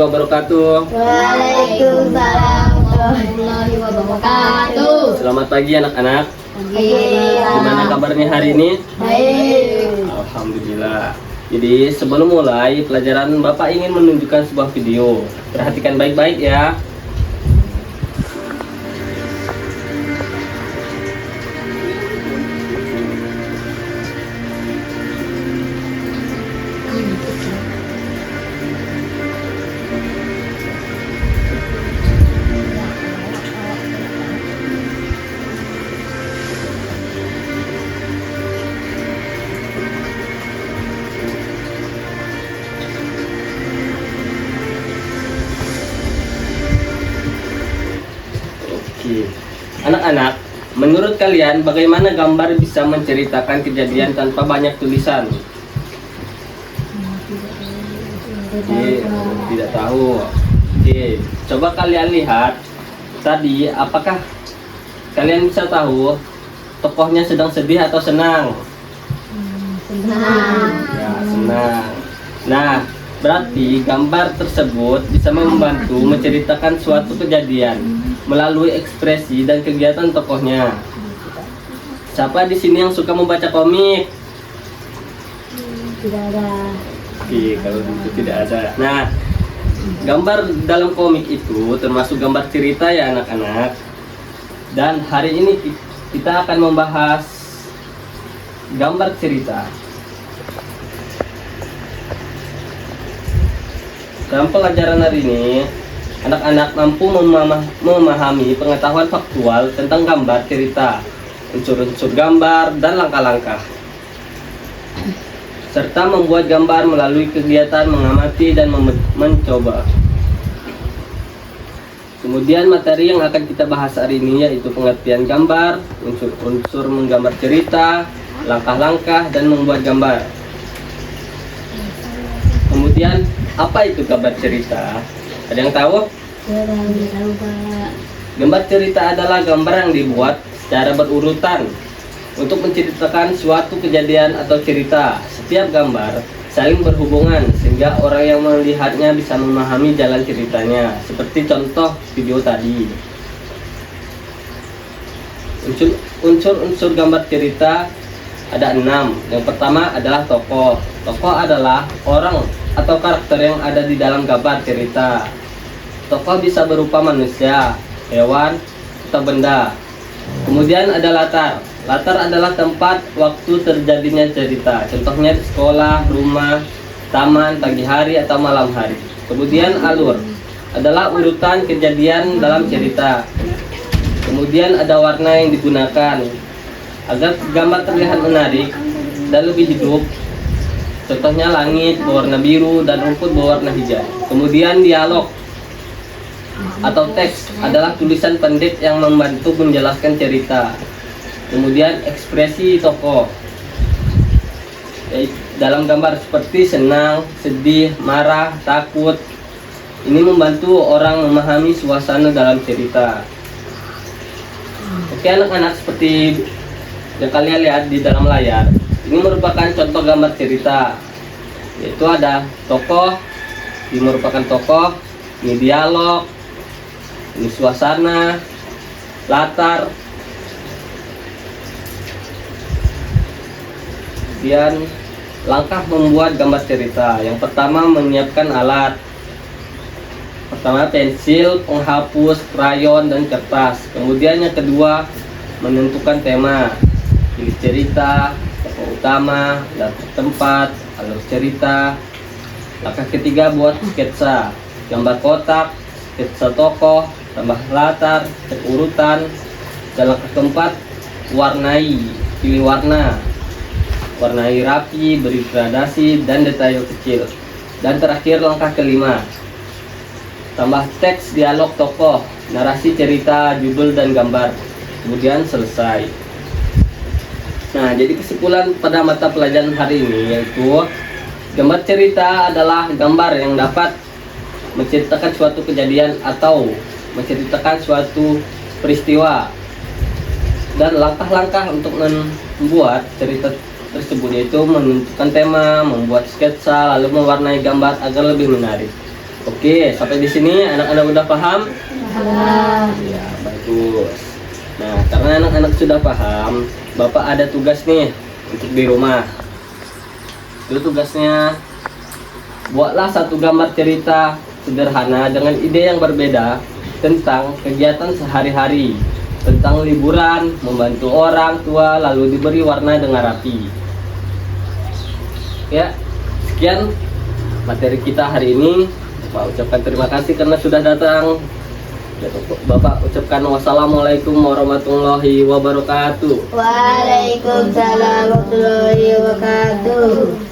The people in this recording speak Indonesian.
wabarakatuh. Waalaikumsalam warahmatullahi wabarakatuh. Selamat pagi anak-anak. Iya. Gimana kabarnya hari ini? Baik. Alhamdulillah. Jadi sebelum mulai pelajaran, Bapak ingin menunjukkan sebuah video. Perhatikan baik-baik ya. Oke. Anak-anak, menurut kalian bagaimana gambar bisa menceritakan kejadian tanpa banyak tulisan? Oke, tidak tahu. Oke, coba kalian lihat. Tadi, apakah kalian bisa tahu tokohnya sedang sedih atau senang? Senang. Ya, senang. Nah, berarti gambar tersebut bisa membantu menceritakan suatu kejadian melalui ekspresi dan kegiatan tokohnya. Siapa di sini yang suka membaca komik? Tidak ada. Oke, kalau itu tidak ada. Nah, gambar dalam komik itu termasuk gambar cerita ya anak-anak. Dan hari ini kita akan membahas gambar cerita. Dalam pelajaran hari ini, anak-anak mampu memahami pengetahuan faktual tentang gambar cerita, unsur-unsur gambar, dan langkah-langkah, serta membuat gambar melalui kegiatan mengamati dan mencoba. Kemudian materi yang akan kita bahas hari ini yaitu pengertian gambar, unsur-unsur menggambar cerita, langkah-langkah, dan membuat gambar. Kemudian apa itu gambar cerita? Ada yang tahu? Tidak tahu, Pak. Gambar cerita adalah gambar yang dibuat secara berurutan untuk menceritakan suatu kejadian atau cerita. Setiap gambar saling berhubungan sehingga orang yang melihatnya bisa memahami jalan ceritanya. Seperti contoh video tadi. Unsur-unsur gambar cerita ada 6. Yang pertama adalah tokoh. Tokoh adalah orang atau karakter yang ada di dalam gambar cerita. Tokoh bisa berupa manusia, hewan, atau benda. Kemudian ada latar. Latar adalah tempat waktu terjadinya cerita. Contohnya di sekolah, rumah, taman, pagi hari, atau malam hari. Kemudian alur adalah urutan kejadian dalam cerita. Kemudian ada warna yang digunakan agar gambar terlihat menarik dan lebih hidup. Contohnya langit berwarna biru dan rumput berwarna hijau. Kemudian dialog atau teks adalah tulisan pendek yang membantu menjelaskan cerita. Kemudian ekspresi tokoh dalam gambar seperti senang, sedih, marah, takut. Ini membantu orang memahami suasana dalam cerita. Oke anak-anak, seperti yang kalian lihat di dalam layar, ini merupakan contoh gambar cerita. Yaitu ada tokoh, ini merupakan tokoh, ini dialog, ini suasana, latar, kemudian langkah membuat gambar cerita. Yang pertama menyiapkan alat. Pertama pensil, penghapus, krayon, dan kertas. Kemudian yang kedua menentukan tema, pilih cerita, tokoh utama, latar tempat, alur cerita. Langkah ketiga buat sketsa, gambar kotak, sketsa tokoh, tambah latar, cek urutan. Dan langkah keempat warnai, pilih warna, warnai rapi, beri gradasi dan detail kecil. Dan terakhir langkah kelima, tambah teks dialog tokoh, narasi cerita, judul dan gambar. Kemudian selesai. Nah, jadi kesimpulan pada mata pelajaran hari ini yaitu gambar cerita adalah gambar yang dapat menceritakan suatu kejadian atau menceritakan suatu peristiwa. Dan langkah-langkah untuk membuat cerita tersebut yaitu menentukan tema, membuat sketsa, lalu mewarnai gambar agar lebih menarik. Oke, sampai di sini anak-anak udah paham? Paham. Ya, bagus. Nah, karena anak-anak sudah paham, Bapak ada tugas nih untuk di rumah. Itu tugasnya, buatlah satu gambar cerita sederhana dengan ide yang berbeda tentang kegiatan sehari-hari, tentang liburan, membantu orang tua, lalu diberi warna dengan rapi. Ya, sekian materi kita hari ini. Bapak ucapkan terima kasih karena sudah datang. Bapak ucapkan wassalamualaikum warahmatullahi wabarakatuh. Waalaikumsalam warahmatullahi wabarakatuh.